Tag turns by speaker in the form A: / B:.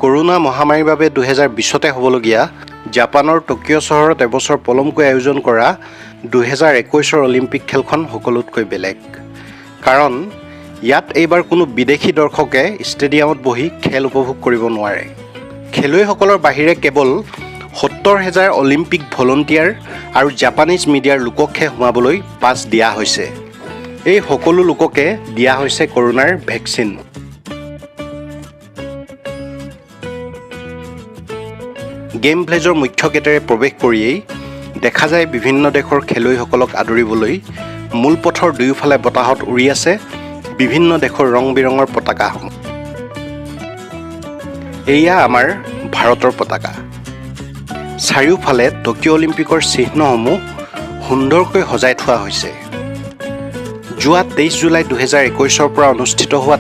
A: Corona মহামাৰীৰ বাবে 2020তে হ'বলগীয়া জাপানৰ টকিঅ' চহৰত এবছৰ পলমকৈ আয়োজন কৰা 2021ৰ অলিম্পিক খেলখন সকলোতকৈ বেলেগ। কাৰণ ইয়াত এইবাৰ কোনো বিদেশী দৰ্শকে ষ্টেডিয়ামত বহি খেল উপভোগ কৰিব নোৱাৰে। খেলুৱৈসকলৰ বাহিৰে কেৱল 70,000 অলিম্পিক ভলণ্টিয়াৰ আৰু জাপানীজ মিডিয়াৰ লোককহে সোমাবলৈ পাছ দিয়া হৈছে। এই সকলো লোককে দিয়া হৈছে কৰোনাৰ ভেকচিন। গেম ভিলেজৰ মুখ্য গেটেৰে প্ৰৱেশ কৰিয়েই দেখা যায় বিভিন্ন দেশৰ খেলুৱৈসকলক আদৰিবলৈ মূল পথৰ দুয়োফালে বতাহত উৰি আছে বিভিন্ন দেশৰ ৰং বিৰঙৰ পতাকাসমূহ। এয়া আমাৰ ভাৰতৰ পতাকা। চাৰিওফালে টকিঅ' অলিম্পিকৰ চিহ্নসমূহ সুন্দৰকৈ সজাই থোৱা হৈছে। যোৱা 23 জুলাই 2021ৰ পৰা অনুষ্ঠিত হোৱা